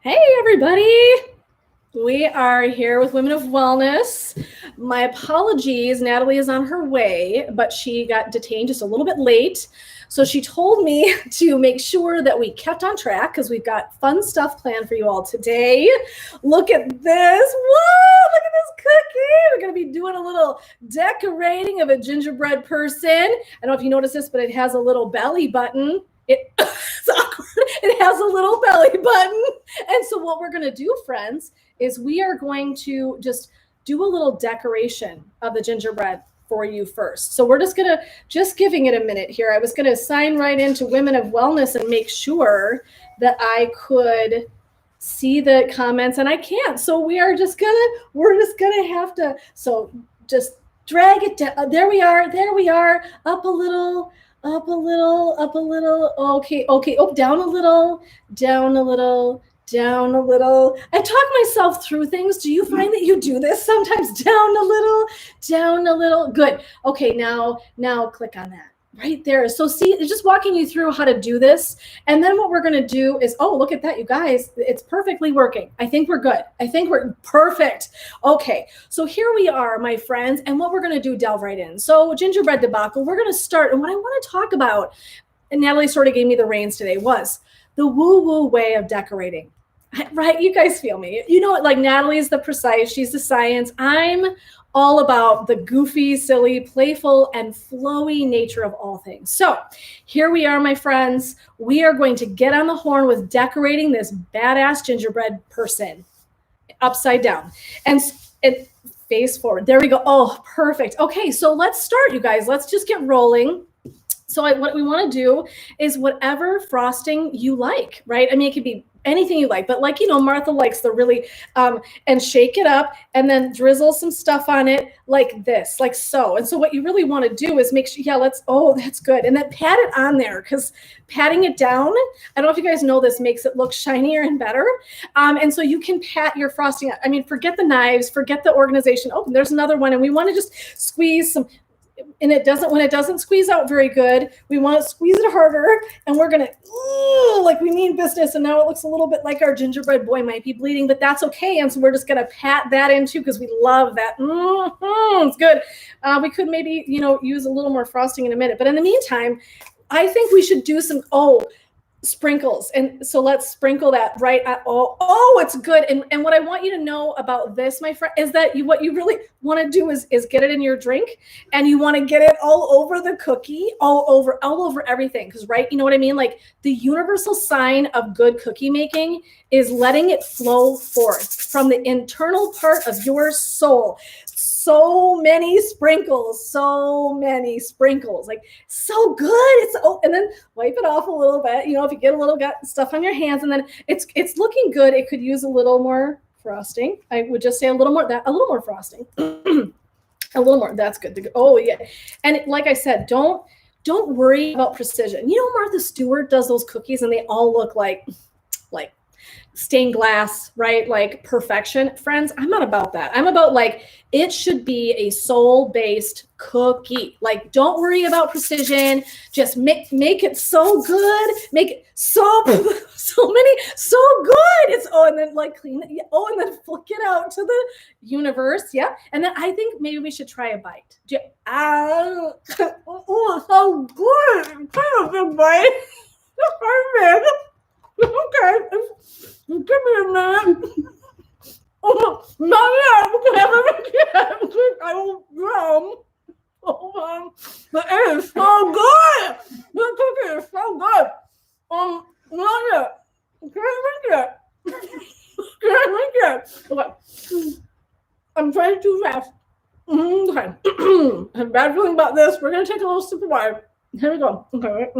Hey, everybody. We are here with Women of Wellness. My apologies. Natalie is on her way, but she got detained just a little bit late. So she told me to make sure that we kept on track because we've got fun stuff planned for you all today. Look at this. Whoa, look at this cookie. We're going to be doing a little decorating of a gingerbread person. I don't know if you noticed this, but it has a little belly button. It's awkward. It has a little belly button. And so what we're going to do, friends, is we are going to just do a little decoration of the gingerbread for you first. So we're just giving it a minute here. I was going to sign right into Women of Wellness and make sure that I could see the comments, and I can't. So we're just gonna have to, so just drag it down. There we are. Up a little. Okay. Oh, down a little. I talk myself through things. Do you find that you do this sometimes? Down a little. Good. Okay, now click on that. Right there. So see, it's just walking you through how to do this. And then what we're going to do is, oh, look at that, you guys. It's perfectly working. I think we're good. I think we're perfect. Okay. So here we are, my friends. And what we're going to do, delve right in. So gingerbread debacle, we're going to start. And what I want to talk about, and Natalie sort of gave me the reins today, was the woo-woo way of decorating. Right? You guys feel me. You know, like Natalie's the precise, she's the science. I'm all about the goofy, silly, playful, and flowy nature of all things. So here we are, my friends. We are going to get on the horn with decorating this badass gingerbread person upside down. And it face forward. There we go. Oh, perfect. Okay, so let's start, you guys. Let's just get rolling. So what we want to do is whatever frosting you like, right? I mean, it could be anything you like, but like, you know, Martha likes the really, and shake it up and then drizzle some stuff on it like this, like so. And so what you really want to do is make sure, that's good. And then pat it on there, because patting it down, I don't know if you guys know this, makes it look shinier and better. And so you can pat your frosting. I mean, forget the knives, forget the organization. Oh, there's another one. And we want to just squeeze some, and when it doesn't squeeze out very good, we want to squeeze it harder, and we're gonna like we mean business. And now it looks a little bit like our gingerbread boy might be bleeding, but that's okay. And so we're just gonna pat that in too, because we love that. It's good. We could maybe, use a little more frosting in a minute, but in the meantime, I think we should do some sprinkles. And so let's sprinkle that right at it's good. And what I want you to know about this, my friend, is that what you really want to do is get it in your drink, and you want to get it all over the cookie, all over everything. Because, right, you know what I mean? Like, the universal sign of good cookie making is letting it flow forth from the internal part of your soul. So many sprinkles, like, so good. And then wipe it off a little bit, if you get a little got stuff on your hands, and then it's looking good. It could use a little more frosting. I would just say a little more frosting. A little more. That's good to go. Oh yeah. And like I said, don't worry about precision. Martha Stewart does those cookies and they all look like stained glass, right? Like perfection. Friends, I'm not about that. I'm about, like, it should be a soul-based cookie. Like, don't worry about precision. Just make it so good. Make it so good. It's and then like clean it. And then flick it out to the universe. Yeah. And then I think maybe we should try a bite. Oh, so good. Kind of a bite. Perfect. Okay. Give me a minute. Oh, not yet. I will drum. Hold on. But it is so good. The cookie is so good. Not yet. Can't drink it. Okay. I'm trying too fast. Okay. I have a bad feeling about this. We're going to take a little sip of wine. Here we go. Okay.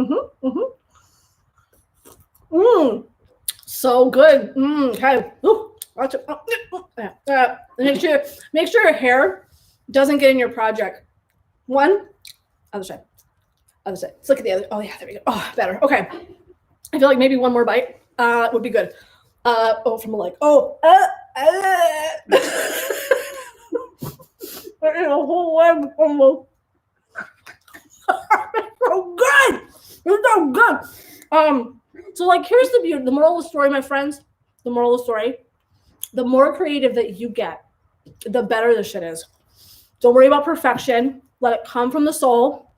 So good. Okay. Ooh, watch it. Make sure your hair doesn't get in your project. One, other side. Let's look at the other. Oh yeah, there we go. Oh, better. Okay. I feel like maybe one more bite would be good. From like, a whole leg almost. So good. It's so good. So, like, here's the moral of the story, my friends. the moral of the story, the more creative that you get, the better the shit is. Don't worry about perfection. Let it come from the soul.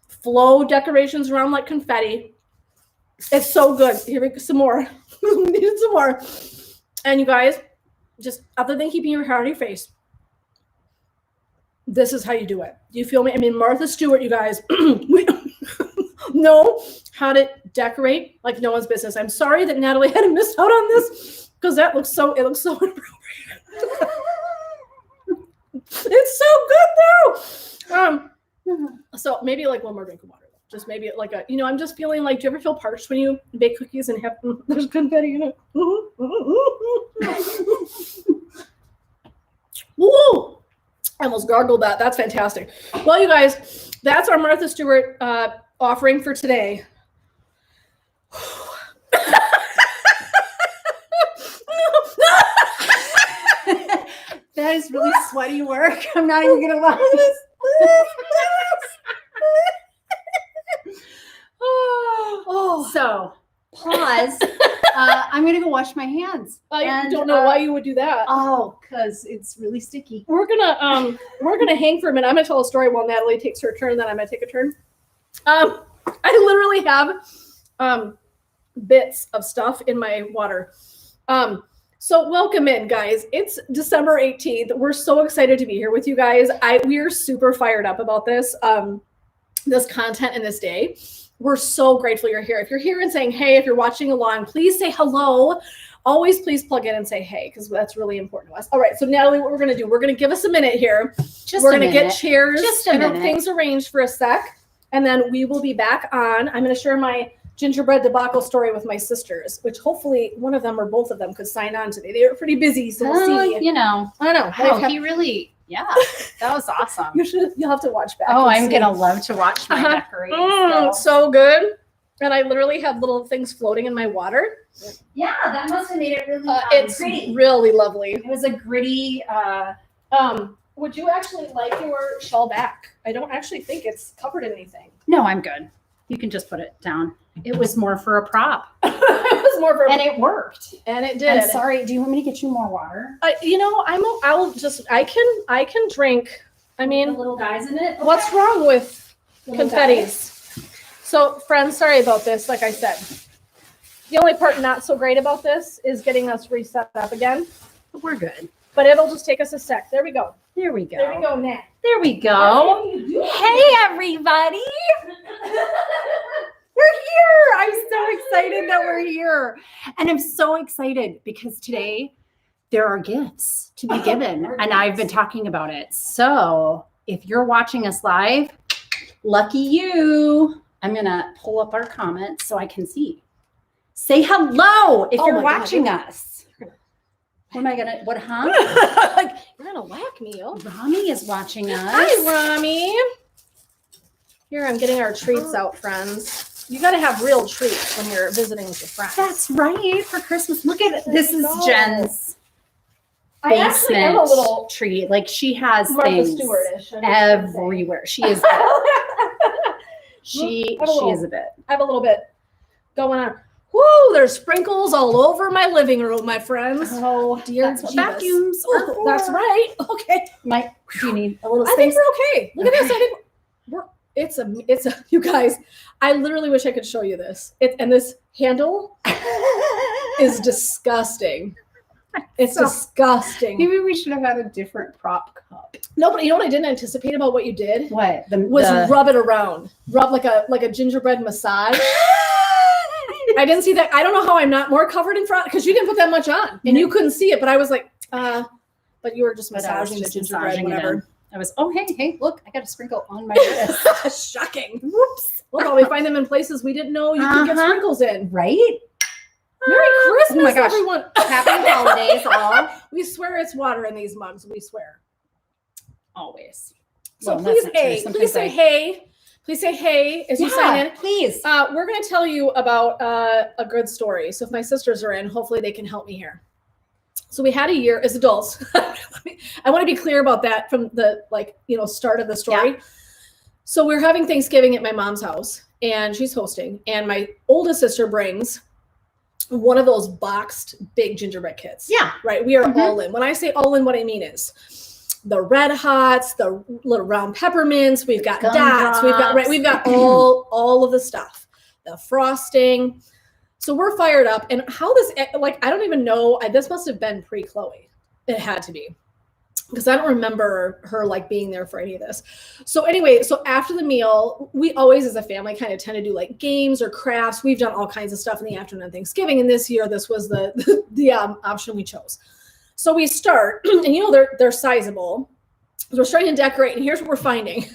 Flow decorations around like confetti. It's so good. Here we go. Some more. We needed some more. And you guys, just other than keeping your hair on your face, this is how you do it. Do you feel me? I mean, Martha Stewart, you guys, we know how to decorate like no one's business. I'm sorry that Natalie had to miss out on this because it looks so inappropriate. It's so good though. So maybe like one more drink of water. Just maybe like a, I'm just feeling like, do you ever feel parched when you bake cookies and have, there's confetti in it? Woo! I almost gargled that. That's fantastic. Well, you guys, that's our Martha Stewart offering for today. That is really sweaty work. I'm not even gonna lie. So pause. I'm gonna go wash my hands. I don't know why you would do that. Oh, because it's really sticky. We're gonna hang for a minute. I'm gonna tell a story while Natalie takes her turn. Then I'm gonna take a turn. I literally have bits of stuff in my water. So welcome in, guys. It's December 18th. We're so excited to be here with you guys. We are super fired up about this this content and this day. We're so grateful you're here. If you're here and saying, hey, if you're watching along, please say hello. Always please plug in and say, hey, because that's really important to us. All right. So Natalie, what we're going to do, we're going to give us a minute here. We're going to get chairs and things arranged for a sec. And then we will be back on. I'm going to share my gingerbread debacle story with my sisters, which hopefully one of them or both of them could sign on today. They were pretty busy. So we'll see. I don't know. Wow, he really, that was awesome. You'll have to watch back. Oh, I'm going to love to watch my decorating. So good. And I literally have little things floating in my water. Yeah, that must have made it really it's gritty. Really lovely. It was a gritty. Would you actually like your shawl back? I don't actually think it's covered in anything. No, I'm good. You can just put it down. It was more for a prop. It was more for and it worked. And it did. I'm sorry. Do you want me to get you more water? I can drink. I mean, the little guys in it. What's wrong with confettis? So, friends, sorry about this. Like I said, the only part not so great about this is getting us reset up again. We're good. But it'll just take us a sec. There we go. There we go. There we go, Nat. There we go. Hey, everybody. We're here. I'm so excited that we're here. And I'm so excited because today there are gifts to be given. And I've been talking about it. So if you're watching us live, lucky you. I'm going to pull up our comments so I can see. Say hello if you're watching us. What am I going to, Like, you're going to whack me. Oh. Rami is watching us. Hi, Rami. Here, I'm getting our treats out, friends. You got to have real treats when you're visiting with your friends. That's right. For Christmas. Look at it. This is Jen's basement treat. Like she has Martha things everywhere. She is she is a bit. I have a little bit going on. Woo, there's sprinkles all over my living room, my friends. Oh, dear. That's what vacuums are for. That's right. Okay. Do you need a little space? I think we're okay. Look at this. I think it's a, you guys, I literally wish I could show you this. And this handle is disgusting. It's disgusting. Maybe we should have had a different prop cup. No, but you know what I didn't anticipate about what you did? What? Rub it around. Rub like a gingerbread massage. I didn't see that. I don't know how I'm not more covered in front because you didn't put that much on and you couldn't see it. But I was like, but you were just massaging the gingerbread, whatever. I was, hey, look, I got a sprinkle on my wrist. Shocking. Whoops. Look, we find them in places we didn't know you could get sprinkles in. Right? Merry Christmas, oh my gosh. everyone. Happy holidays, all. We swear it's water in these mugs. We swear. Always. So please say hey. Please say hey as you sign in. Please. We're going to tell you about a good story. So if my sisters are in, hopefully they can help me here. So we had a year as adults. I want to be clear about that from the start of the story. Yeah. So we're having Thanksgiving at my mom's house and she's hosting. And my oldest sister brings one of those boxed big gingerbread kits. Yeah. Right. We are all in. When I say all in, what I mean is the red hots, the little round peppermints, we've got dots, we've got all of the stuff, the frosting. So we're fired up. And how this, like, I don't even know, this must have been pre-Chloe. It had to be, because I don't remember her like being there for any of this. So anyway, so after the meal, we always as a family kind of tend to do like games or crafts. We've done all kinds of stuff in the afternoon on Thanksgiving. And this year, this was the option we chose. So we start, and you know, they're sizable. So we're starting to decorate, and here's what we're finding.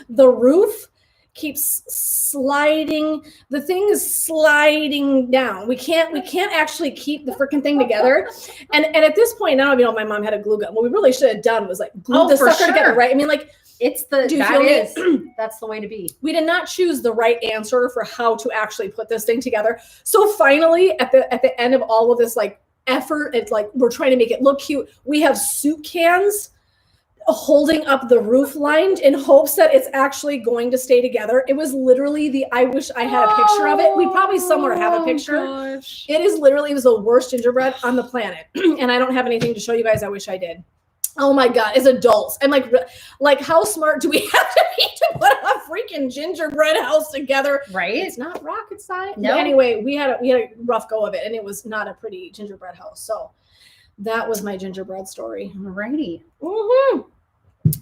The roof keeps sliding. The thing is sliding down. We can't actually keep the freaking thing together. And at this point, now, you know, my mom had a glue gun. What we really should have done was like glue the sucker together, right? I mean, like, that's the way to be. We did not choose the right answer for how to actually put this thing together. So finally, at the end of all of this, like, effort, it's like we're trying to make it look cute. We have soup cans holding up the roof line in hopes that it's actually going to stay together. It was literally I wish I had a picture of it. We probably somewhere have a picture. Gosh. It was the worst gingerbread on the planet. And I don't have anything to show you guys. I wish I did. Oh my God, as adults. And like how smart do we have to be to put a freaking gingerbread house together? Right. It's not rocket science. No. Anyway, we had a rough go of it, and it was not a pretty gingerbread house. So that was my gingerbread story. Alrighty. Mm-hmm.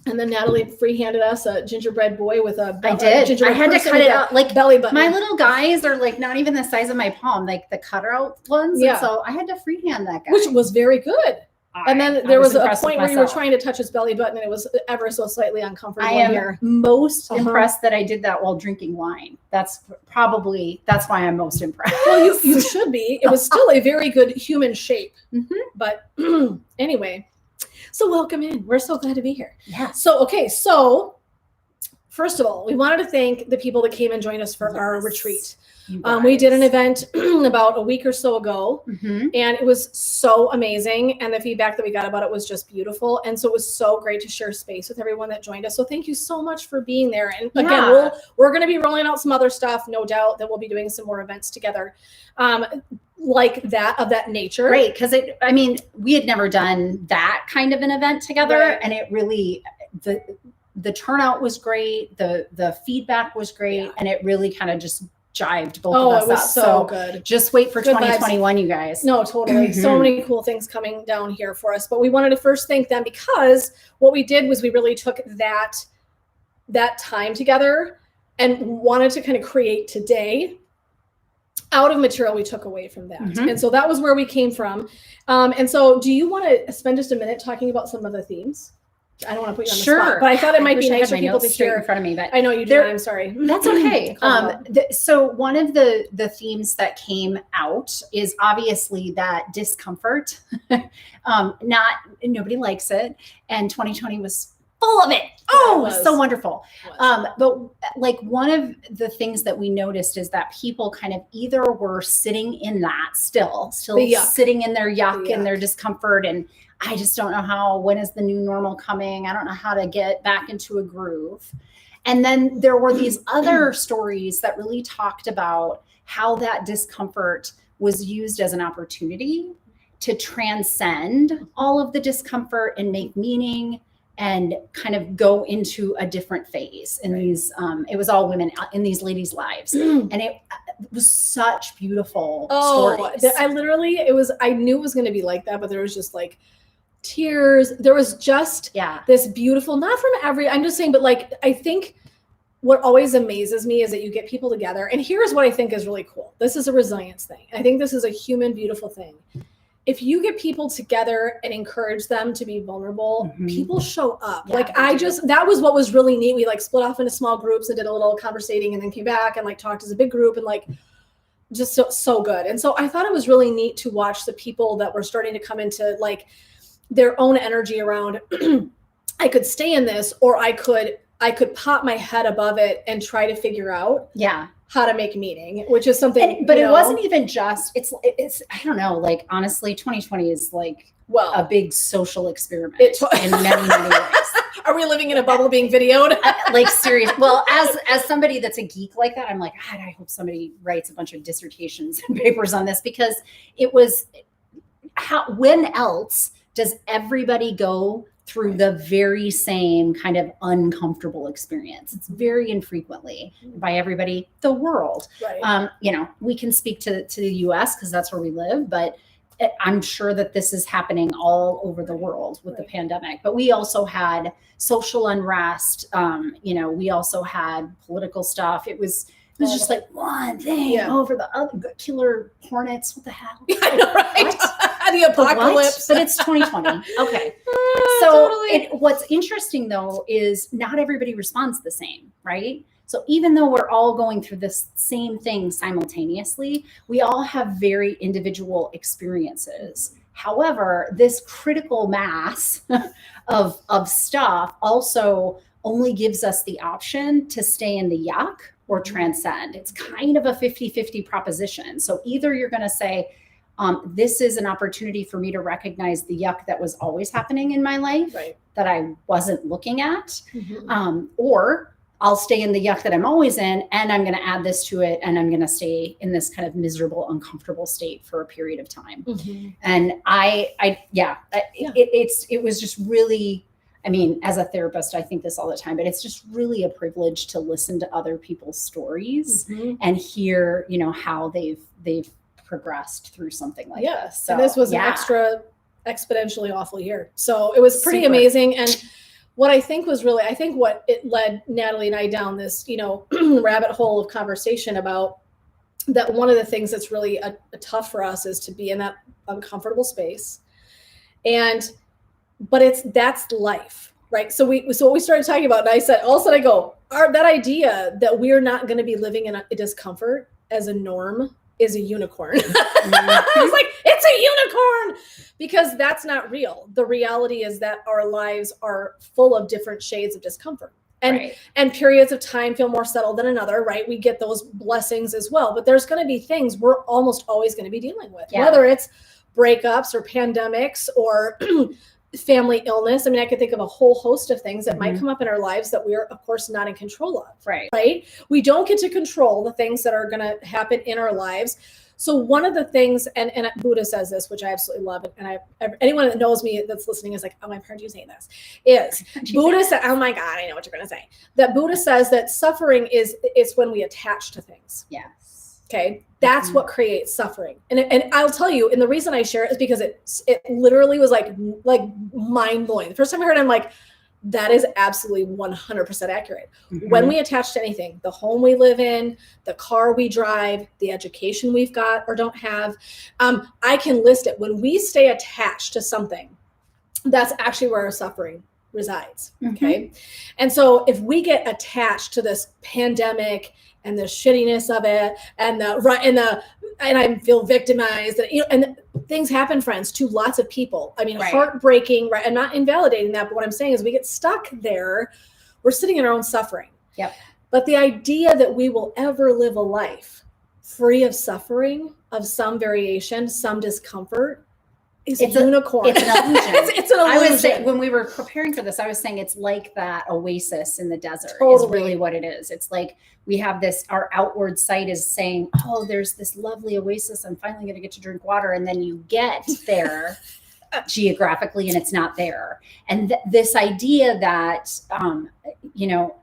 And then Natalie free-handed us a gingerbread boy with a I did. I had to cut it out. Like belly button. My little guys are like not even the size of my palm, like the cutout ones. Yeah. And so I had to freehand that guy. Which was very good. And then there was a point where you were trying to touch his belly button, and it was ever so slightly uncomfortable. I am here. most impressed that I did that while drinking wine. That's why I'm most impressed. Well, you should be. It was still a very good human shape. Mm-hmm. But anyway, so welcome in. We're so glad to be here. Yeah. So first of all, we wanted to thank the people that came and joined us for our retreat. We did an event about a week or so ago, and it was so amazing. And the feedback that we got about it was just beautiful. And so it was so great to share space with everyone that joined us. So thank you so much for being there. And again, we're going to be rolling out some other stuff, no doubt, that we'll be doing some more events together. Like that, of that nature. Right. Because we had never done that kind of an event together. Right. And it really, the turnout was great. The feedback was great. And it really kind of just jived both of us up. It was so good. Just wait for Good 2021, you guys. No, totally. So many cool things coming down here for us. But we wanted to first thank them, because what we did was we really took that time together and wanted to kind of create today out of material we took away from that. And so that was where we came from. And so do you want to spend just a minute talking about some of the themes? I don't want to put you on the spot, but I thought it might be nice for people to hear in front of me. But I know you do. I'm sorry. That's okay. So one of the themes that came out is obviously that discomfort. Nobody likes it, and 2020 was full of it. Oh, it was so wonderful. But like one of the things that we noticed is that people kind of either were sitting in that still sitting in their yuck and their discomfort, and I just don't know when is the new normal coming? I don't know how to get back into a groove. And then there were these other stories that really talked about how that discomfort was used as an opportunity to transcend all of the discomfort and make meaning and kind of go into a different phase in these, it was all women in these ladies' lives. And it was such beautiful stories. I knew it was going to be like that, but there was just like tears. There was just this beautiful, I'm just saying, but like, I think what always amazes me is that you get people together. And here's what I think is really cool. This is a resilience thing. I think this is a human, beautiful thing. If you get people together and encourage them to be vulnerable, people show up. That was what was really neat. We like split off into small groups and did a little conversating, and then came back and like talked as a big group, and like just so good. And so I thought it was really neat to watch the people that were starting to come into like their own energy around, I could stay in this, or I could pop my head above it and try to figure out how to make meaning, which is something, but it wasn't even just, it's, I don't know, like, honestly, 2020 is like a big social experiment in many, many ways. Are we living in a bubble being videoed? Like, serious. Well, as somebody that's a geek like that, I'm like, God, I hope somebody writes a bunch of dissertations and papers on this, because it was when else does everybody go through the very same kind of uncomfortable experience? It's very infrequently. By everybody, the world. Right. We can speak to the US because that's where we live, but I'm sure that this is happening all over the world with the pandemic. But we also had social unrest. We also had political stuff. It was just like one thing over the other. Killer hornets. What the hell? I know, right? The apocalypse. But it's 2020. Okay. So what's interesting though is not everybody responds the same, right? So even though we're all going through this same thing simultaneously, we all have very individual experiences. However, this critical mass of stuff also only gives us the option to stay in the yuck or transcend. It's kind of a 50-50 proposition. So either you're going to say, this is an opportunity for me to recognize the yuck that was always happening in my life that I wasn't looking at, or I'll stay in the yuck that I'm always in, and I'm going to add this to it, and I'm going to stay in this kind of miserable, uncomfortable state for a period of time. And it was just really, I mean, as a therapist, I think this all the time, but it's just really a privilege to listen to other people's stories and hear, how they've progressed through something like this. So and this was an extra exponentially awful year. So it was pretty amazing. And what I think was really, what it led Natalie and I down this, rabbit hole of conversation about that. One of the things that's really a tough for us is to be in that uncomfortable space. But that's life, right? So what we started talking about, and I said, all of a sudden I go, that idea that we're not going to be living in a discomfort as a norm is a unicorn. I was like, it's a unicorn, because that's not real. The reality is that our lives are full of different shades of discomfort. And periods of time feel more settled than another, right? We get those blessings as well. But there's going to be things we're almost always going to be dealing with, whether it's breakups or pandemics or family illness. I mean, I could think of a whole host of things that might come up in our lives that we're, of course, not in control of. Right? We don't get to control the things that are going to happen in our lives. So one of the things, and Buddha says this, which I absolutely love, and anyone that knows me that's listening is like, oh, I've heard you say this, is Buddha said, oh my God, I know what you're going to say. That Buddha says that suffering is when we attach to things. Yes. Okay. That's what creates suffering. And I'll tell you, and the reason I share it is because it literally was like mind blowing. The first time I heard it, I'm like, that is absolutely 100% accurate. When we attach to anything, the home we live in, the car we drive, the education we've got or don't have, I can list it. When we stay attached to something, that's actually where our suffering resides. Okay. And so if we get attached to this pandemic and the shittiness of it and I feel victimized, and things happen, friends, to lots of people. I mean, heartbreaking, right? I'm not invalidating that, but what I'm saying is we get stuck there. We're sitting in our own suffering. Yep. But the idea that we will ever live a life free of suffering, of some variation, some discomfort, it's a unicorn. It's an illusion. It's an illusion. I was saying, when we were preparing for this, I was saying it's like that oasis in the desert is really what it is. It's like we have this, our outward sight is saying, oh, there's this lovely oasis. I'm finally going to get to drink water. And then you get there geographically and it's not there. And this idea that,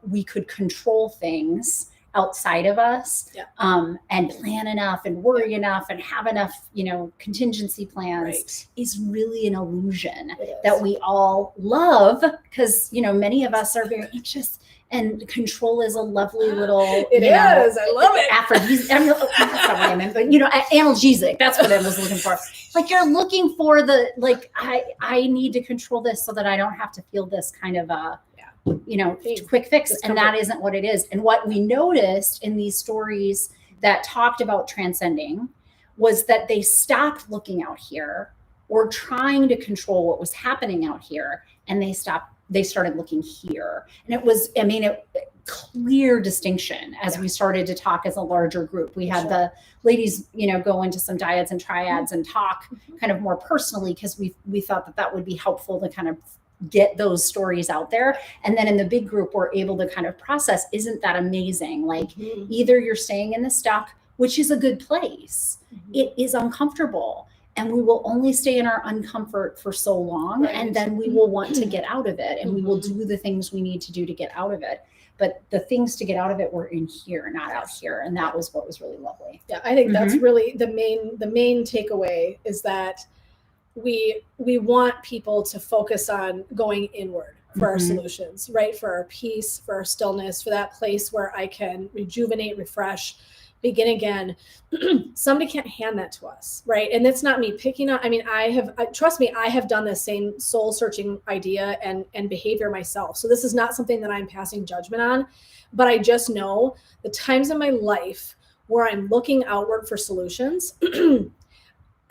we could control things outside of us and plan enough and worry enough and have enough, contingency plans is really an illusion that we all love because, many of us are very anxious and control is a lovely little, it is. I love it. Aphrodisiac, that's not what I meant, but analgesic, that's what I was looking for. Like you're looking for I need to control this so that I don't have to feel this kind of quick fix. And that isn't what it is. And what we noticed in these stories that talked about transcending was that they stopped looking out here or trying to control what was happening out here. And they started looking here. And it was, clear distinction as we started to talk as a larger group. We had the ladies, go into some dyads and triads and talk kind of more personally, because we thought that would be helpful to kind of get those stories out there. And then in the big group, we're able to kind of process, isn't that amazing? Like either you're staying in the stuck, which is a good place. It is uncomfortable. And we will only stay in our uncomfort for so long. And then we will want to get out of it. And we will do the things we need to do to get out of it. But the things to get out of it were in here, not out here. And that was what was really lovely. Yeah, I think that's really the main takeaway, is that we want people to focus on going inward for our solutions, right? For our peace, for our stillness, for that place where I can rejuvenate, refresh, begin again. Somebody can't hand that to us, right? And it's not me picking on. I mean, trust me, I have done the same soul searching idea and behavior myself. So this is not something that I'm passing judgment on, but I just know the times in my life where I'm looking outward for solutions,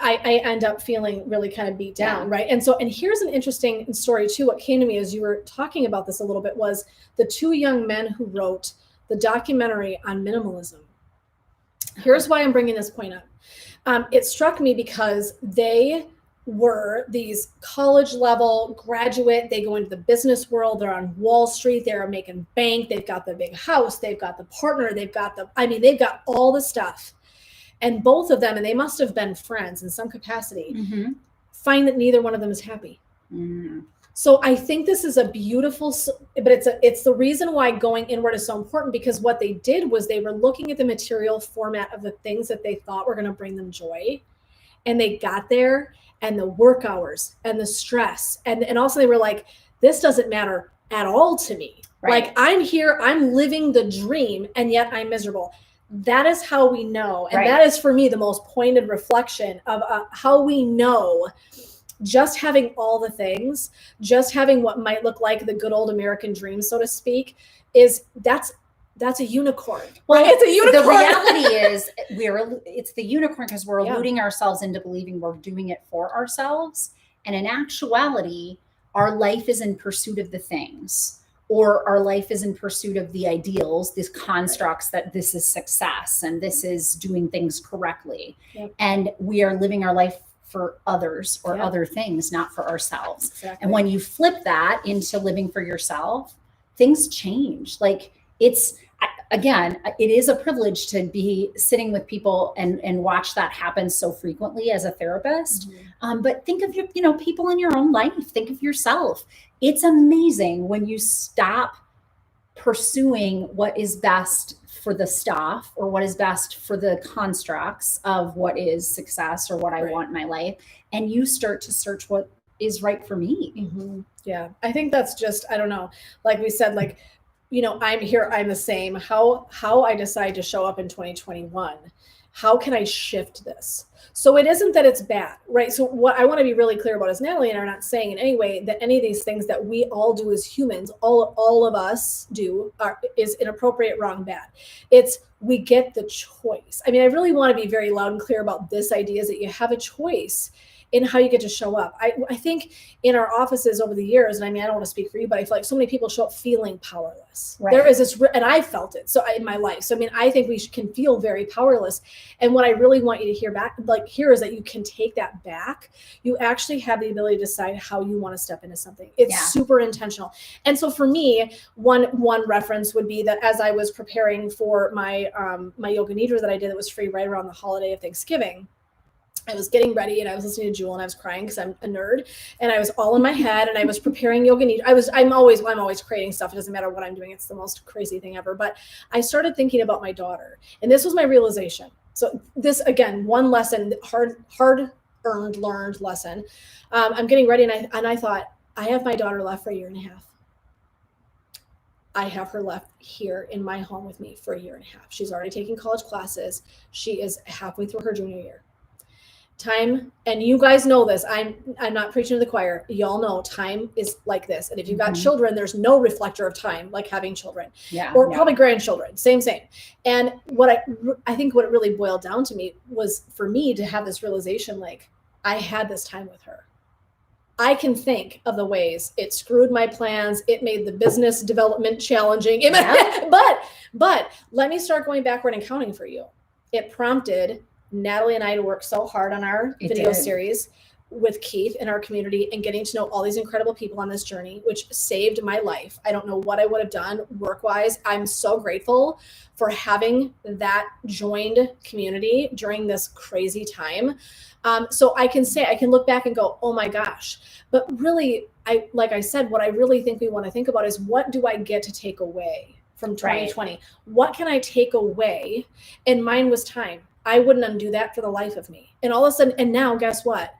I end up feeling really kind of beat down, right? And here's an interesting story too. What came to me as you were talking about this a little bit was the two young men who wrote the documentary on minimalism. Here's why I'm bringing this point up. It struck me because they were these college level graduate. They go into the business world. They're on Wall Street. They're making bank. They've got the big house. They've got the partner. They've got all the stuff. And both of them, and they must have been friends in some capacity, find that neither one of them is happy. So I think this is a beautiful, but it's the reason why going inward is so important, because what they did was they were looking at the material format of the things that they thought were going to bring them joy. And they got there, and the work hours and the stress. And also they were like, this doesn't matter at all to me. Right. Like I'm here, I'm living the dream, and yet I'm miserable. That is how we know. And that is for me the most pointed reflection of how we know. Just having all the things, just having what might look like the good old American dream, so to speak, that's a unicorn. Well, right? It's a unicorn. The reality is it's the unicorn because we're eluding ourselves into believing we're doing it for ourselves. And in actuality, our life is in pursuit of the things, or our life is in pursuit of the ideals, these constructs that this is success and this is doing things correctly. And we are living our life for others or other things, not for ourselves. Exactly. And when you flip that into living for yourself, things change. Like it is a privilege to be sitting with people and watch that happen so frequently as a therapist. But think of your, people in your own life. Think of yourself. It's amazing when you stop pursuing what is best for the stuff or what is best for the constructs of what is success or what I want in my life. And you start to search what is right for me. Yeah. I think that's just, I don't know, like we said, like, I'm here, I'm the same. How I decide to show up in 2021, how can I shift this? So it isn't that it's bad, right? So what I want to be really clear about is Natalie and I are not saying in any way that any of these things that we all do as humans, all of us do is inappropriate, wrong, bad. It's we get the choice. I mean, I really want to be very loud and clear about this idea is that you have a choice in how you get to show up. I think in our offices over the years, and I mean, I don't want to speak for you, but I feel like so many people show up feeling powerless. Right. There is this, and I felt it in my life. So, I mean, I think we can feel very powerless. And what I really want you to hear is that you can take that back. You actually have the ability to decide how you want to step into something. It's super intentional. And so for me, one reference would be that as I was preparing for my yoga nidra that I did that was free right around the holiday of Thanksgiving, I was getting ready and I was listening to Jewel and I was crying because I'm a nerd and I was all in my head and I was preparing yoga nidra. I'm always creating stuff. It doesn't matter what I'm doing. It's the most crazy thing ever. But I started thinking about my daughter, and this was my realization. So this, again, one lesson, hard-earned, learned lesson. I'm getting ready and I thought, I have my daughter left for 1.5 years. I have her left here in my home with me for 1.5 years. She's already taking college classes. She is halfway through her junior year. Time, and you guys know this, I'm not preaching to the choir. Y'all know time is like this. And if you've got children, there's no reflector of time like having children. Or probably grandchildren, same. And what I think what it really boiled down to me was for me to have this realization, like I had this time with her. I can think of the ways it screwed my plans. It made the business development challenging. But let me start going backward and counting for you. It prompted Natalie and I to work so hard on our video series with Keith in our community and getting to know all these incredible people on this journey, which saved my life. I don't know what I would have done work-wise. I'm so grateful for having that joined community during this crazy time. So I can look back and go, oh my gosh. But really, like I said, what I really think we want to think about is, what do I get to take away from 2020? Right. What can I take away? And mine was time. I wouldn't undo that for the life of me. And all of a sudden, and now guess what?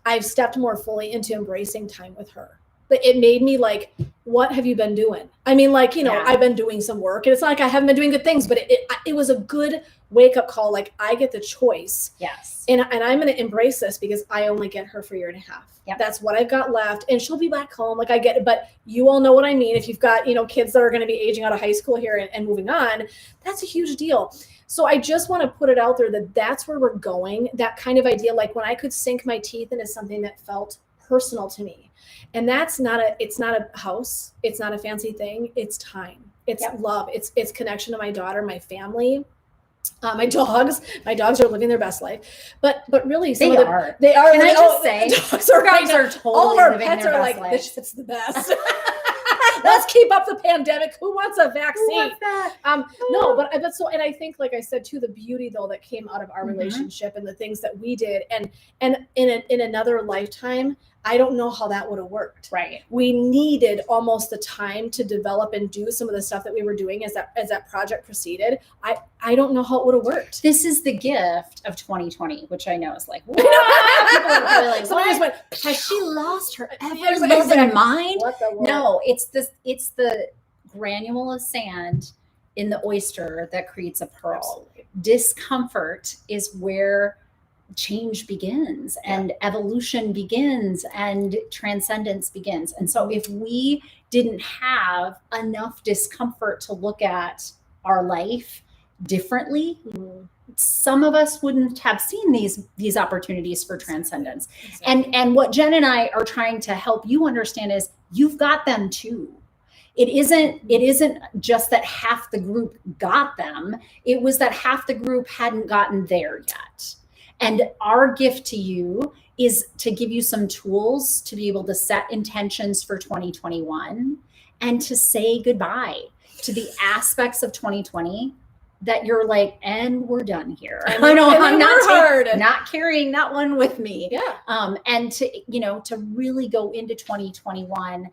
I've stepped more fully into embracing time with her. But it made me like, what have you been doing? I mean, like, I've been doing some work, and it's not like I haven't been doing good things, but it was a good wake up call. Like, I get the choice. Yes. And I'm going to embrace this because I only get her for a year and a half. Yep. That's what I've got left. And she'll be back home. Like, I get it. But you all know what I mean. If you've got, kids that are going to be aging out of high school here and moving on, that's a huge deal. So I just want to put it out there that that's where we're going. That kind of idea, like when I could sink my teeth into something that felt personal to me. And it's not a house. It's not a fancy thing. It's time. It's love. It's connection to my daughter, my family. My dogs are living their best life, but really they are. Can I just say, dogs are totally all of our pets are like, this shit's the best. Let's keep up the pandemic. Who wants a vaccine? Who wants that? No, but so, and I think, like I said, too, the beauty though that came out of our relationship and the things that we did, and in another lifetime, I don't know how that would have worked. Right. We needed almost the time to develop and do some of the stuff that we were doing as that project proceeded. I don't know how it would have worked. This is the gift of 2020, which I know is like, wow. People are probably like, somebody just went, has she lost her ever-loving mind? No, it's the granule of sand in the oyster that creates a pearl. Absolutely. Discomfort is where change begins and evolution begins and transcendence begins. And so if we didn't have enough discomfort to look at our life differently, some of us wouldn't have seen these opportunities for transcendence. Exactly. And what Jen and I are trying to help you understand is you've got them too. It isn't just that half the group got them. It was that half the group hadn't gotten there yet. And our gift to you is to give you some tools to be able to set intentions for 2021 and to say goodbye to the aspects of 2020 that you're like, and we're done here. I know I'm not carrying that one with me. Yeah. And to really go into 2021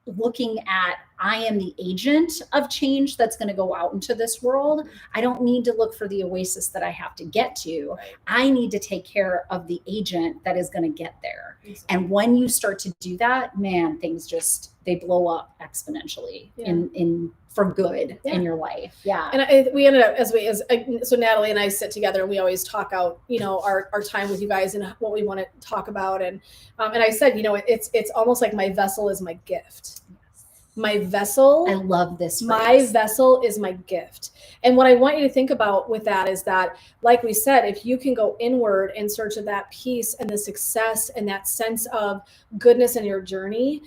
looking at, I am the agent of change that's going to go out into this world. I don't need to look for the oasis that I have to get to. Right. I need to take care of the agent that is going to get there. Exactly. And when you start to do that, man, things they blow up exponentially in for good in your life. Yeah. And we ended up so Natalie and I sit together and we always talk out, our time with you guys and what we want to talk about. And I said, it's almost like my vessel is my gift. My vessel. I love this phrase. My vessel is my gift. And what I want you to think about with that is that, like we said, if you can go inward in search of that peace and the success and that sense of goodness in your journey,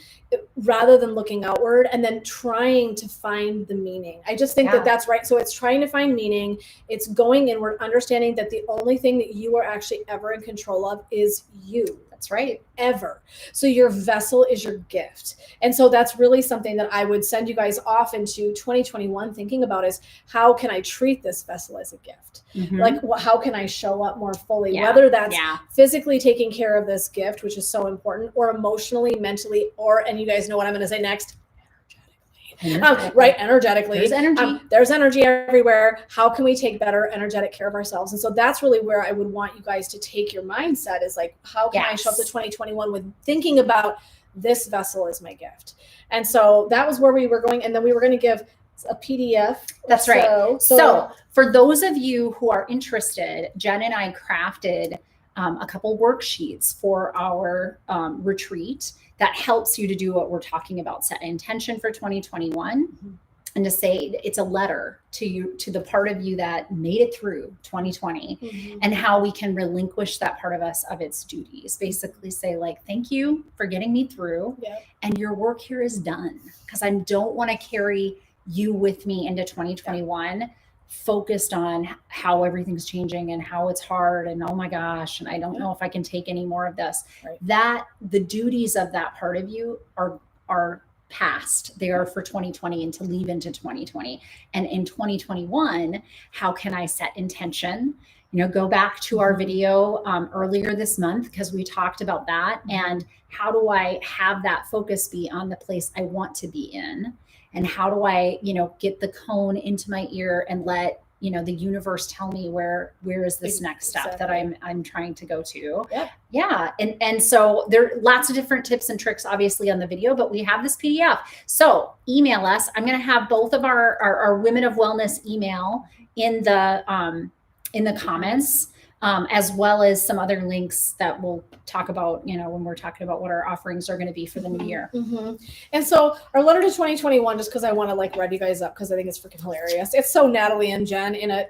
rather than looking outward and then trying to find the meaning. I just think that that's right. So it's trying to find meaning. It's going inward, understanding that the only thing that you are actually ever in control of is you. That's right. Ever. So your vessel is your gift. And so that's really something that I would send you guys off into 2021 thinking about is, how can I treat this vessel as a gift? Mm-hmm. Like, how can I show up more fully, whether that's physically taking care of this gift, which is so important, or emotionally, mentally, and you guys know what I'm going to say next, energetically. There's energy. There's energy everywhere. How can we take better energetic care of ourselves? And so that's really where I would want you guys to take your mindset is like, how can I show up to 2021 with thinking about this vessel is my gift? And so that was where we were going. And then we were going to give a PDF. That's right. So for those of you who are interested, Jen and I crafted a couple worksheets for our retreat that helps you to do what we're talking about, set an intention for 2021. Mm-hmm. and to say it's a letter to you, to the part of you that made it through 2020, and how we can relinquish that part of us of its duties. Basically say like, thank you for getting me through, and your work here is done, because I don't want to carry you with me into 2021 focused on how everything's changing and how it's hard and oh my gosh, and I don't know if I can take any more of this. That the duties of that part of you are past. They are for 2020 and to leave into 2020. And in 2021, how can I set intention? Go back to our video earlier this month, because we talked about that. And how do I have that focus be on the place I want to be in? And how do I, get the cone into my ear and let, the universe tell me where is this next step that I'm trying to go to? Yeah. And so there are lots of different tips and tricks, obviously, on the video, but we have this PDF. So email us. I'm going to have both of our Women of Wellness email in the comments, as well as some other links that we'll talk about, when we're talking about what our offerings are going to be for the new year. And so our letter to 2021, just because I want to rev you guys up, because I think it's freaking hilarious. It's so Natalie and Jen in a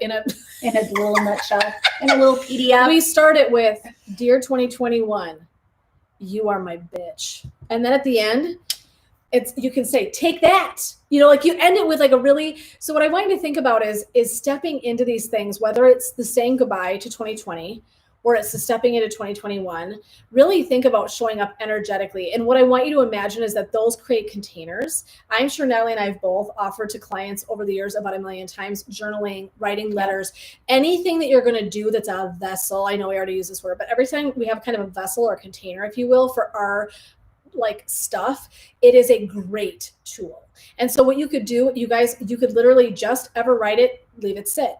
little nutshell, in a little PDF. We start it with, Dear 2021, you are my bitch. And then at the end, you can say, take that, you end it with so what I want you to think about is stepping into these things, whether it's the saying goodbye to 2020 or it's the stepping into 2021, really think about showing up energetically. And what I want you to imagine is that those create containers. I'm sure Natalie and I have both offered to clients over the years about 1 million times, journaling, writing letters, anything that you're going to do that's a vessel. I know we already use this word, but every time we have kind of a vessel or container, if you will, for our stuff, it is a great tool. And so what you could do, you guys, you could literally just ever write it, leave it sit.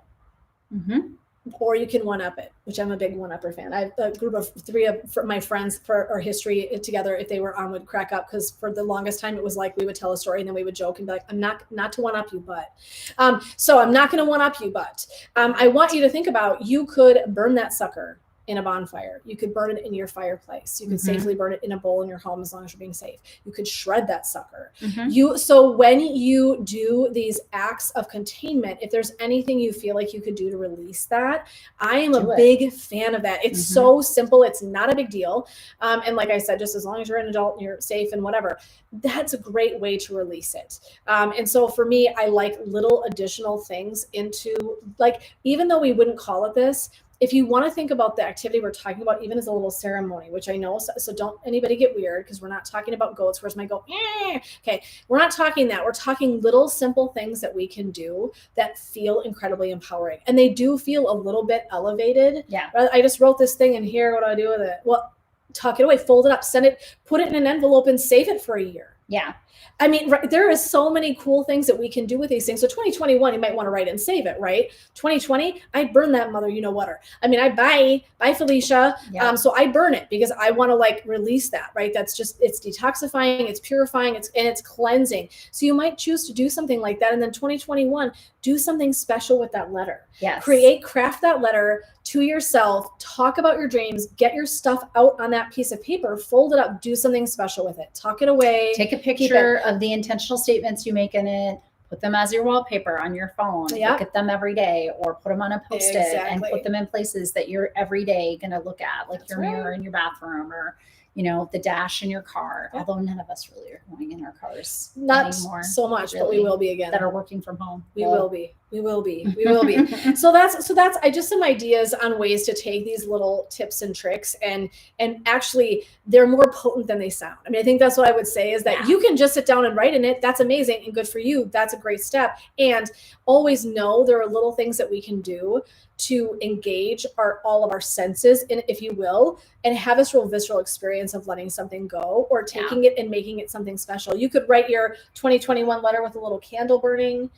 Or you can one-up it, which I'm a big one-upper fan. I have a group of 3 of my friends for our history together, if they were on, would crack up, because for the longest time it was we would tell a story and then we would joke and be like, I'm not to one-up you, but. So I'm not going to one-up you, but I want you to think about, you could burn that sucker in a bonfire. You could burn it in your fireplace. You could safely burn it in a bowl in your home, as long as you're being safe. You could shred that sucker. So when you do these acts of containment, if there's anything you feel like you could do to release that, I am a big fan of that. It's so simple. It's not a big deal. And like I said, just as long as you're an adult and you're safe and whatever, that's a great way to release it. And so for me, I like little additional things into, even though we wouldn't call it this, if you want to think about the activity we're talking about, even as a little ceremony, which I know, so don't anybody get weird, because we're not talking about goats. Where's my goat? Okay. We're not talking that. We're talking little simple things that we can do that feel incredibly empowering. And they do feel a little bit elevated. Yeah. I just wrote this thing in here. What do I do with it? Well, tuck it away, fold it up, send it, put it in an envelope and save it for a year. Yeah. I mean, there is so many cool things that we can do with these things. So 2021, you might want to write and save it, right? 2020, I burn that mother, you know what her. I mean, bye Felicia. Yeah. So I burn it because I want to release that, right? That's just, it's detoxifying, it's purifying, it's cleansing. So you might choose to do something like that. And then 2021, do something special with that letter. Yes. Craft that letter to yourself, talk about your dreams, get your stuff out on that piece of paper, fold it up, do something special with it, tuck it away. Take a picture of the intentional statements you make in it, put them as your wallpaper on your phone, look at them every day, or put them on a Post-it and put them in places that you're every day going to look at, like your mirror in your bathroom, or the dash in your car. Although none of us really are going in our cars anymore. So much, really, but we will be again. That are working from home. We will be. So that's I just some ideas on ways to take these little tips and tricks and actually they're more potent than they sound. I mean, I think that's what I would say is that you can just sit down and write in it. That's amazing and good for you. That's a great step. And always know there are little things that we can do to engage all of our senses, if you will, and have this real visceral experience of letting something go or taking it and making it something special. You could write your 2021 letter with a little candle burning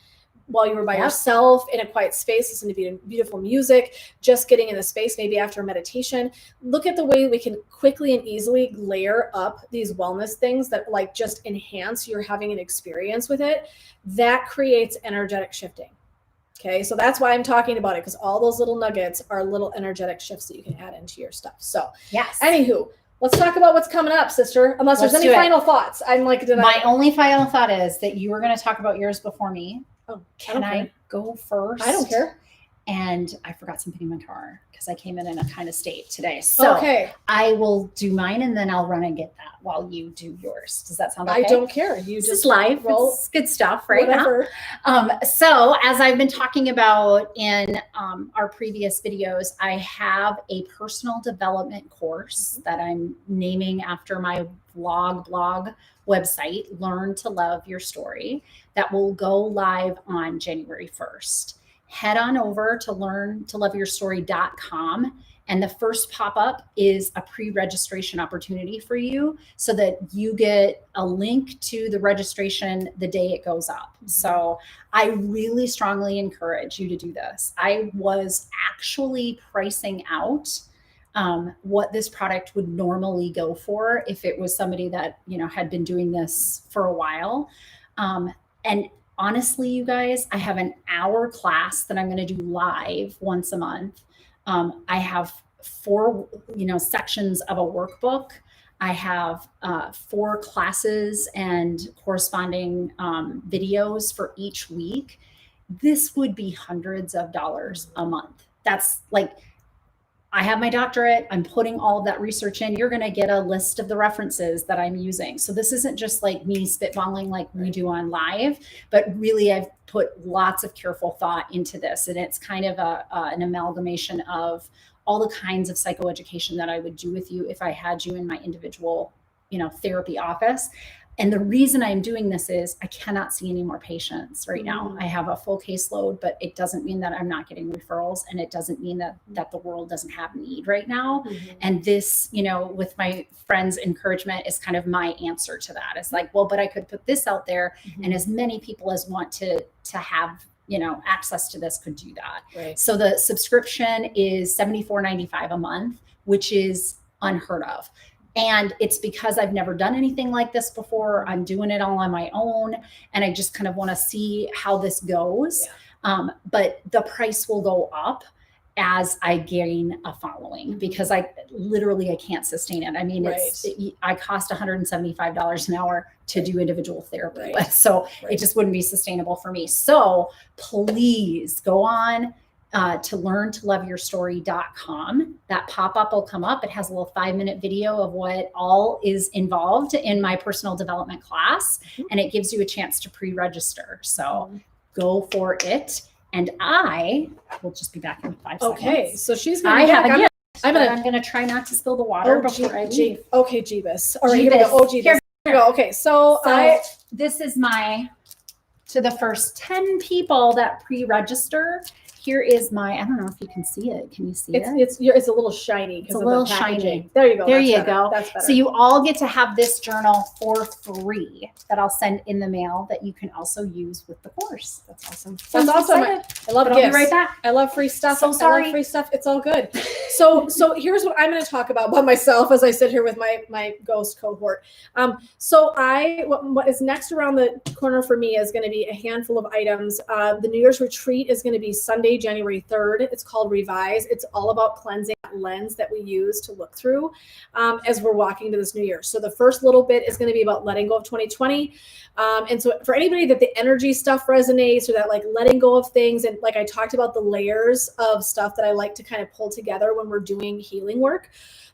while you were by yourself in a quiet space, listen to beautiful music, just getting in the space, maybe after a meditation. Look at the way we can quickly and easily layer up these wellness things that just enhance your having an experience with it. That creates energetic shifting. Okay, so that's why I'm talking about it, because all those little nuggets are little energetic shifts that you can add into your stuff. So, yes. Anywho, Let's talk about what's coming up, sister. Unless Let's there's do any it. final thoughts. I'm like, My only final thought is that you were going to talk about yours before me. Oh, Can I go first? I don't care. And I forgot something in my car because I came in a kind of state today. So okay. I will do mine and then I'll run and get that while you do yours. Does that sound okay? I don't care. You This just is live. roll. It's good stuff, right? Whatever. So as I've been talking about in our previous videos, I have a personal development course that I'm naming after my blog website, Learn to Love Your Story, that will go live on January 1st. Head on over to learntoloveyourstory.com. And the first pop-up is a pre-registration opportunity for you so that you get a link to the registration the day it goes up. So I really strongly encourage you to do this. I was actually pricing out what this product would normally go for if it was somebody that, had been doing this for a while. And honestly, you guys, I have an hour class that I'm going to do live once a month. I have 4, sections of a workbook. I have 4 classes and corresponding videos for each week. This would be hundreds of dollars a month. That's like, I have my doctorate. I'm putting all of that research in. You're going to get a list of the references that I'm using. So this isn't just like me spitballing like we do on live, but really I've put lots of careful thought into this. And it's kind of an amalgamation of all the kinds of psychoeducation that I would do with you if I had you in my individual, therapy office. And the reason I'm doing this is I cannot see any more patients right now. I have a full caseload, but it doesn't mean that I'm not getting referrals. And it doesn't mean that the world doesn't have need right now. And this, with my friends' encouragement is kind of my answer to that. It's like, well, but I could put this out there and as many people as want to have, access to this could do that. Right. So the subscription is $74.95 a month, which is unheard of. And it's because I've never done anything like this before. I'm doing it all on my own. And I just kind of want to see how this goes. Yeah. But the price will go up as I gain a following because I can't sustain it. I mean, I cost $175 an hour to do individual therapy. Right. So it just wouldn't be sustainable for me. So please go on to learntoloveyourstory.com. That pop-up will come up. It has a little 5-minute video of what all is involved in my personal development class. And it gives you a chance to pre-register. So go for it. And I will just be back in 5 seconds. Okay. So she's going to have a gift. I'm going to try not to spill the water before I leave. Okay, Jeebus. All right, here we go. Oh, Jeebus. Here we go. Okay. So this is to the first 10 people that pre-register. Here is I don't know if you can see it. Can you see it? It's a little shiny. It's a little shiny. There you go. There you go. That's better. So you all get to have this journal for free that I'll send in the mail that you can also use with the course. That's awesome. That's awesome. I love it. I'll be right back. I love free stuff. So sorry. I love free stuff. It's all good. So here's what I'm going to talk about by myself as I sit here with my ghost cohort. What is next around the corner for me is going to be a handful of items. The New Year's retreat is going to be Sunday, January 3rd. It's called Revise. It's all about cleansing that lens that we use to look through as we're walking to this new year. So the first little bit is going to be about letting go of 2020. And so for anybody that the energy stuff resonates or that like letting go of things, and like I talked about the layers of stuff that I like to kind of pull together when we're doing healing work,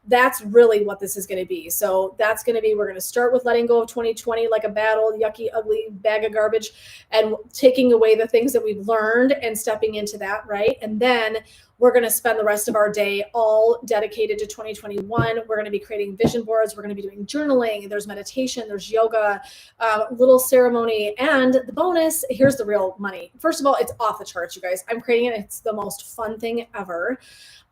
that's really what this is going to be. So that's going to be, we're going to start with letting go of 2020 like a bad old yucky, ugly bag of garbage and taking away the things that we've learned and stepping into that, right? And then we're going to spend the rest of our day all dedicated to 2021. We're going to be creating vision boards. We're going to be doing journaling. There's meditation. There's yoga, little ceremony. And the bonus, here's the real money. First of all, it's off the charts, you guys. I'm creating it. It's the most fun thing ever.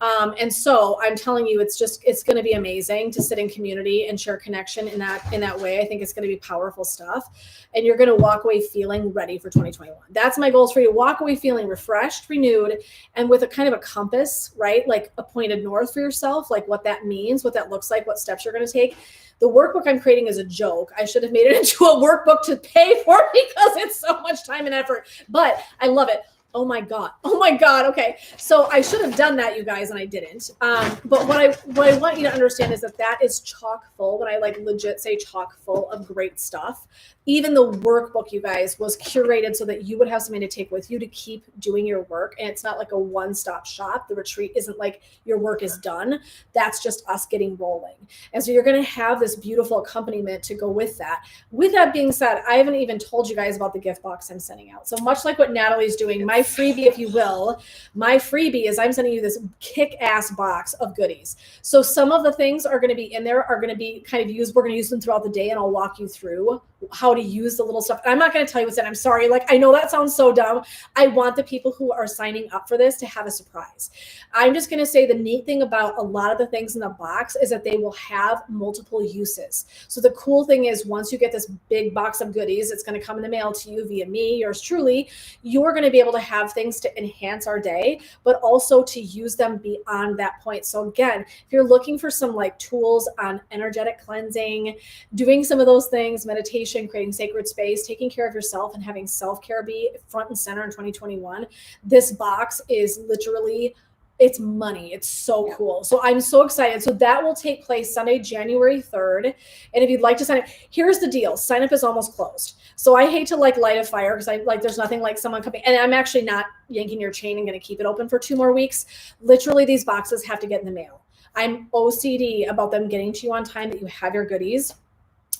And so I'm telling you, it's going to be amazing to sit in community and share connection in that way. I think it's going to be powerful stuff. And you're going to walk away feeling ready for 2021. That's my goals for you. Walk away feeling refreshed, renewed, and with a kind of a compass, right? Like a pointed north for yourself, like what that means, what that looks like, what steps you're going to take. The workbook I'm creating is a joke. I should have made it into a workbook to pay for because it's so much time and effort, but I love it. Oh my God. Oh my God. Okay. So I should have done that, you guys, and I didn't. But what I want you to understand is that is chock full. When I like legit say chock full of great stuff. Even the workbook, you guys, was curated so that you would have something to take with you to keep doing your work. And it's not like a one-stop shop. The retreat isn't like your work is done. That's just us getting rolling. And so you're going to have this beautiful accompaniment to go with that. With that being said, I haven't even told you guys about the gift box I'm sending out. So much like what Natalie's doing, my freebie, if you will, my freebie is I'm sending you this kick-ass box of goodies. So some of the things are going to be in there, are going to be kind of used. We're going to use them throughout the day, and I'll walk you through how to use the little stuff. I'm not going to tell you what's in. I'm sorry. Like, I know that sounds so dumb. I want the people who are signing up for this to have a surprise. I'm just going to say the neat thing about a lot of the things in the box is that they will have multiple uses. So the cool thing is once you get this big box of goodies, it's going to come in the mail to you via me, yours truly. You're going to be able to have things to enhance our day, but also to use them beyond that point. So again, if you're looking for some like tools on energetic cleansing, doing some of those things, meditation, creating sacred space, taking care of yourself, and having self-care be front and center in 2021, this box is literally, it's money. It's so cool. So I'm so excited. So that will take place Sunday, January 3rd. And if you'd like to sign up, here's the deal. Sign up is almost closed. So I hate to like light a fire because I like, there's nothing like someone coming, and I'm actually not yanking your chain and going to keep it open for 2 more weeks. Literally these boxes have to get in the mail. I'm OCD about them getting to you on time, that you have your goodies.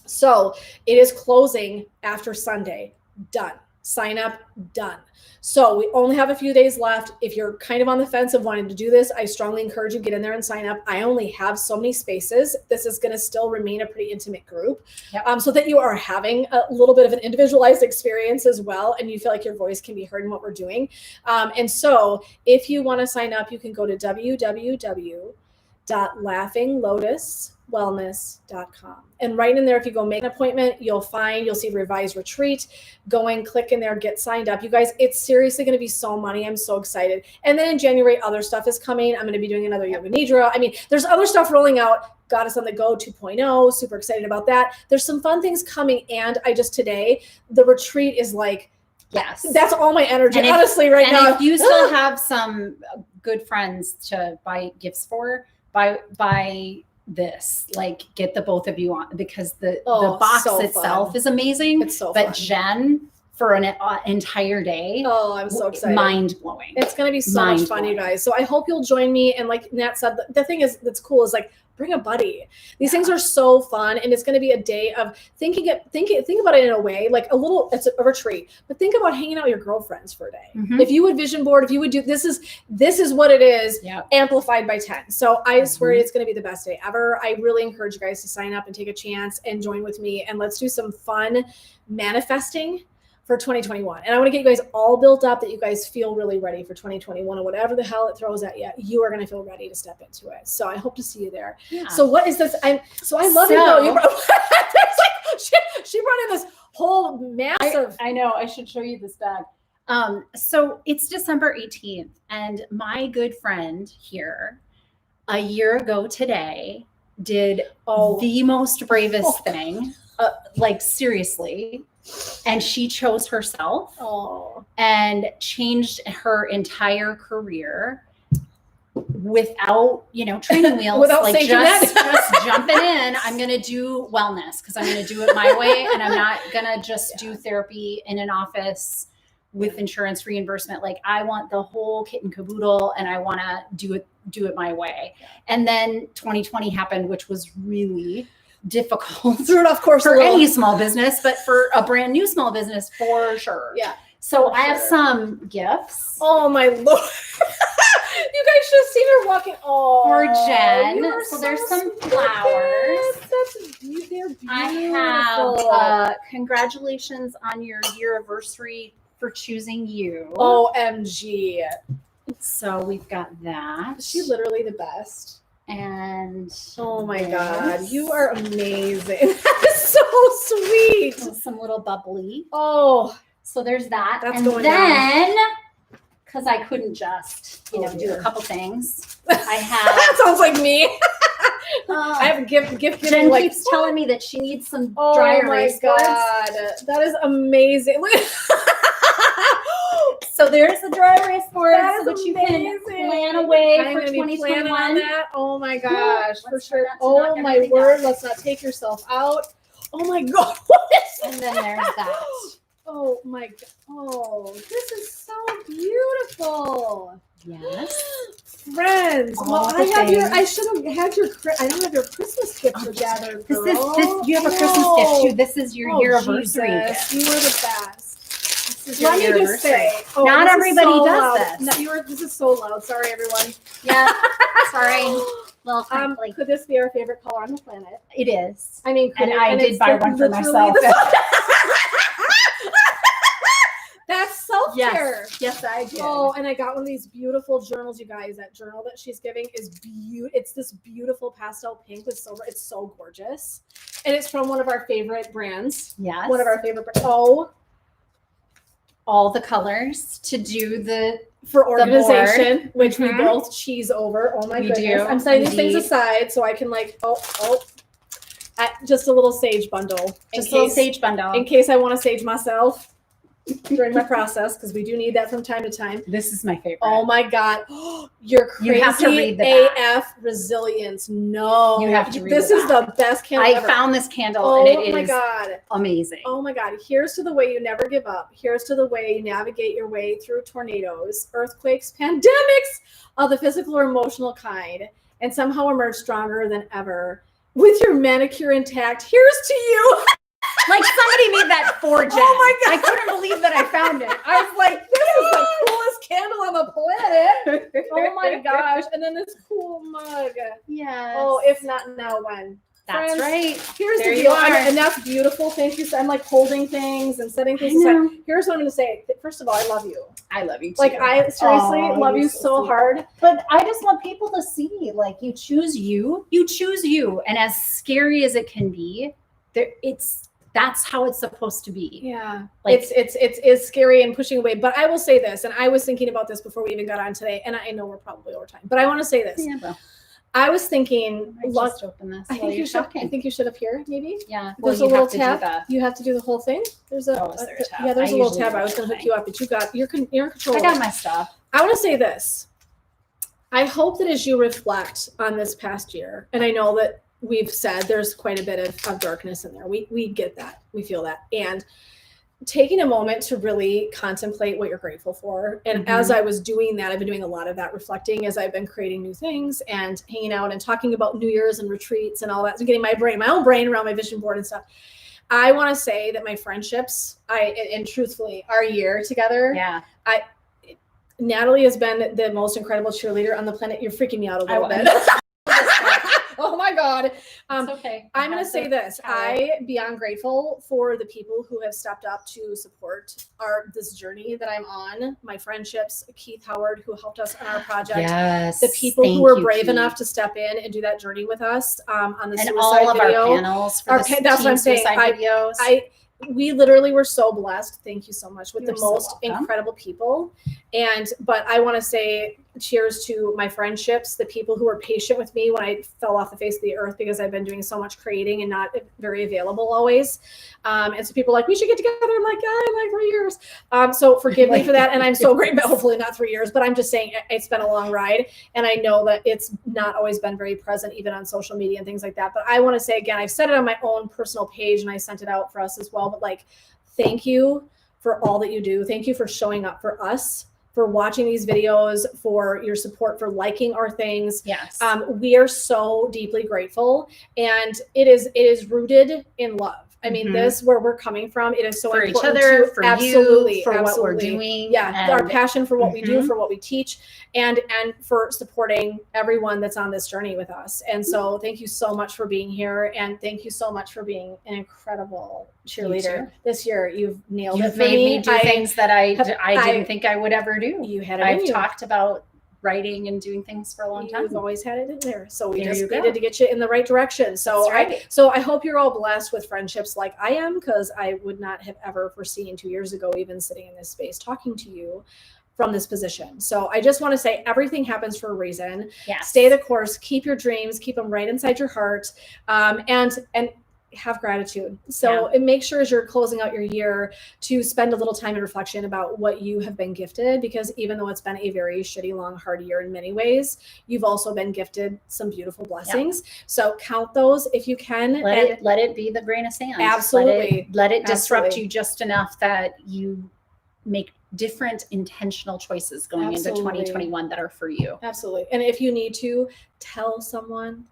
So it is closing after Sunday. Done. Sign up. Done. So we only have a few days left. If you're kind of on the fence of wanting to do this, I strongly encourage you get in there and sign up. I only have so many spaces. This is going to still remain a pretty intimate group, so that you are having a little bit of an individualized experience as well, and you feel like your voice can be heard in what we're doing. And so if you want to sign up, you can go to www.laughinglotuswellness.com. And right in there, if you go make an appointment, you'll see revised retreat. Go in, click in there, get signed up. You guys, it's seriously going to be so money. I'm so excited. And then in January, other stuff is coming. I'm going to be doing another Yoga Nidra. I mean, there's other stuff rolling out. Goddess on the Go 2.0. Super excited about that. There's some fun things coming. And today, the retreat is like, yes, that's all my energy, honestly, right now. And if you still have some good friends to buy gifts for, buy this, like get the both of you on, because the box itself is amazing. It's so but fun. Jen, for an entire day, I'm so excited. Mind blowing. It's going to be so much fun, you guys. So I hope you'll join me. And like Nat said, the thing is that's cool is like, bring a buddy. These things are so fun, and it's going to be a day of think about it in a way like it's a retreat, but think about hanging out with your girlfriends for a day. Mm-hmm. If you would vision board, if you would do this is what it is, amplified by 10. So I swear it's going to be the best day ever. I really encourage you guys to sign up and take a chance and join with me, and let's do some fun manifesting for 2021. And I want to get you guys all built up that you guys feel really ready for 2021, or whatever the hell it throws at you. You are going to feel ready to step into it. So I hope to see you there. Yeah. So what is this? I love it though. She brought in this whole massive. I know. I should show you this bag. So it's December 18th, and my good friend here, a year ago today, did the most bravest thing. Like seriously. And she chose herself and changed her entire career without, training wheels, without like just jumping in. I'm going to do wellness because I'm going to do it my way. And I'm not going to just do therapy in an office with insurance reimbursement. Like I want the whole kit and caboodle, and I want to do it my way. And then 2020 happened, which was really difficult. Threw it off course for any small business, but for a brand new small business for sure. Yeah. So I have some gifts. Oh my Lord. You guys should have seen her walking. For Jen. So there's some flowers. They're beautiful. I have congratulations on your year-anniversary for choosing you. OMG. So we've got that. She's literally the best. And oh my God, you are amazing. That is so sweet. Some little bubbly. Oh, so there's that. That's and going then, because I couldn't just, do a couple things. I have. That sounds like me. I have a gift. Jen keeps telling me that she needs some dry erase boards. That is amazing. So there's the dry erase board That is so that you amazing. can plan away I'm for gonna be planning on 2021. that. Oh my gosh, for Let's sure. try not to knock Oh my everything word, down. let's not take yourself out. Oh my god, what is And then there's that. Oh my god. Oh, this is so beautiful. Yes. Friends, All well, the I have your. things. I should have had your. I don't have your Christmas gift for gathered. This girl. is you have a Christmas gift too. This is your anniversary Jesus, gift. you are the best. This is your Let me just anniversary. say, oh, Not this is everybody so does loud. this. No, this is so loud. Sorry, everyone. Yeah. Sorry. Well, Could this be our favorite color on the planet? it is. I mean, could And it? I did it's buy one for literally myself. That's self-care. Yes, I did. Oh, and I got one of these beautiful journals, you guys. That journal that she's giving is beautiful. It's this beautiful pastel pink with silver. It's so gorgeous. And it's from one of our favorite brands. Yes. One of our favorite brands. Oh, all the colors to do the for organization, which we Mhm. both cheese over. Oh my We goodness. do, I'm setting these things indeed. aside so I can just a little sage bundle. just a little sage bundle. In case I want to sage myself during my process, because we do need that from time to time. This is my favorite. Oh my God. You're crazy. You have to read the back. AF resilience. No. You have to read This the is the best candle I ever. found this candle Oh and it my is God. amazing. Oh my God. Here's to the way you never give up. Here's to the way you navigate your way through tornadoes, earthquakes, pandemics of the physical or emotional kind, and somehow emerge stronger than ever. With your manicure intact, here's to you. Like somebody made that for Jen. Oh my God. I couldn't believe that I found it. I was like, This is the coolest candle on the planet. Oh my gosh. And then this cool mug. Yes. Oh, if not now, when? That's Friends, right. Here's There the you deal. are. And that's beautiful. Thank you. So I'm like holding things and setting I things aside. know. Here's what I'm going to say. First of all, I love you. I love you too. Like, I seriously Oh, love you're you so so sweet. hard. But I just want people to see, like, you choose you. You choose you. And as scary as it can be, that's how it's supposed to be. Yeah. Like- It's scary and pushing away. But I will say this, and I was thinking about this before we even got on today, and I know we're probably over time, but I want to say this. Yeah, bro. I was thinking, I just open this I while think you're you should. talking. I think you should appear, maybe. Yeah. Well, There's you a little have to tab. do You have to do the whole thing. There's a, Oh, is there a tab? yeah. There's I a little usually tab. do I was the going whole to hook you up, but you're in control. I got my stuff. I want to say this. I hope that as you reflect on this past year, and I know that we've said there's quite a bit of darkness in there. We get that. We feel that. And taking a moment to really contemplate what you're grateful for. And as I was doing that, I've been doing a lot of that reflecting as I've been creating new things and hanging out and talking about New Year's and retreats and all that, and getting my own brain around my vision board and stuff. I want to say that my friendships, and truthfully, our year together, Yeah. Natalie has been the most incredible cheerleader on the planet. You're freaking me out a little bit. Oh my God. It's okay. I'm going to say this. power. I'm beyond grateful for the people who have stepped up to support this journey that I'm on. My friendships, Keith Howard, who helped us on our project. Yes. The people Thank who were you, brave Keith. enough to step in and do that journey with us on the And suicide all of video. our panels for the that's what I'm saying. suicide videos. We literally were so blessed. Thank you so much with You're the so most welcome. incredible people. But I want to say cheers to my friendships, the people who were patient with me when I fell off the face of the earth because I've been doing so much creating and not very available always. And so people are like, we should get together in like 3 years. So forgive me for that. And I'm so grateful, hopefully not 3 years, but I'm just saying it's been a long ride. And I know that it's not always been very present, even on social media and things like that. But I want to say again, I've said it on my own personal page and I sent it out for us as well. But like, thank you for all that you do. Thank you for showing up for us, for watching these videos, for your support, for liking our things. Yes. We are so deeply grateful, and it is rooted in love. I mean, this where we're coming from, it is so for each important other, to for absolutely, you, for what we're absolutely. doing. Yeah, our and passion for what we do, for what we teach, and for supporting everyone that's on this journey with us. And so thank you so much for being here, and thank you so much for being an incredible cheerleader this year. You've nailed it You've for made me me. do things that I didn't I- think I would ever do. You had it in I've you. talked about writing and doing things for a long time. You've always had it in there. So we There just you go. needed to get you in the right direction. So That's right. so I hope you're all blessed with friendships like I am, because I would not have ever foreseen 2 years ago, even sitting in this space talking to you from this position. So I just want to say everything happens for a reason. Yes. Stay the course, keep your dreams, keep them right inside your heart. And have gratitude. So it makes sure as you're closing out your year to spend a little time in reflection about what you have been gifted, because even though it's been a very shitty, long, hard year in many ways, you've also been gifted some beautiful blessings. So count those if you can. Let it be the grain of sand. Absolutely. Let it disrupt you just enough that you make different intentional choices going into 2021 that are for you. Absolutely. And if you need to tell someone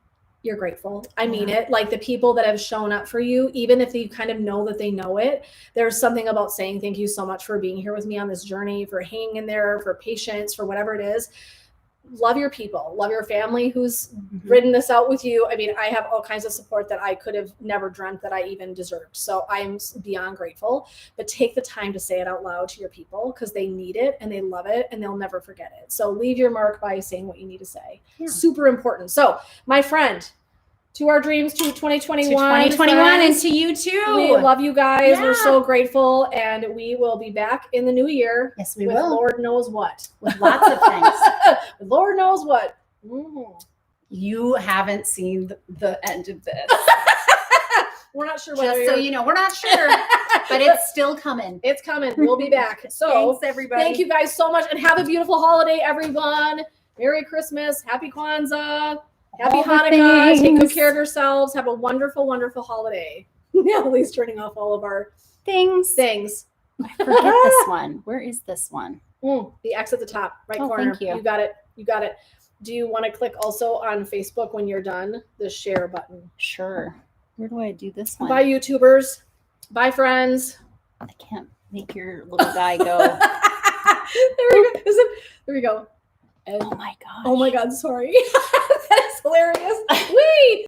you're grateful, I mean it, like the people that have shown up for you, even if you kind of know that they know it, there's something about saying thank you so much for being here with me on this journey, for hanging in there, for patience, for whatever it is. Love your people, love your family who's ridden this out with you. I mean, I have all kinds of support that I could have never dreamt that I even deserved. So I'm beyond grateful, but take the time to say it out loud to your people, because they need it and they love it and they'll never forget it. So leave your mark by saying what you need to say. Super important. So my friend, to our dreams, to 2021. To 2021 friends, and to you too. We love you guys. We're so grateful. And we will be back in the new year. Yes, we with will. Lord knows what. With lots of things. Lord knows what. You haven't seen the end of this. We're not sure. Just so you know, we're not sure, but it's still coming. It's coming. We'll be back. So thanks, everybody. Thank you guys so much, and have a beautiful holiday, everyone. Merry Christmas. Happy Kwanzaa. Happy Hanukkah. Take good care of yourselves. Have a wonderful, wonderful holiday. Ellie's turning off all of our things. I forget this one. Where is this one? The X at the top, right corner. Thank you. You got it. You got it. Do you want to click also on Facebook when you're done? The share button. Sure. Where do I do this one? Bye, YouTubers. Bye, friends. I can't make your little guy go. There we go. And, oh my god. Oh my god, sorry. That is hilarious. Wait.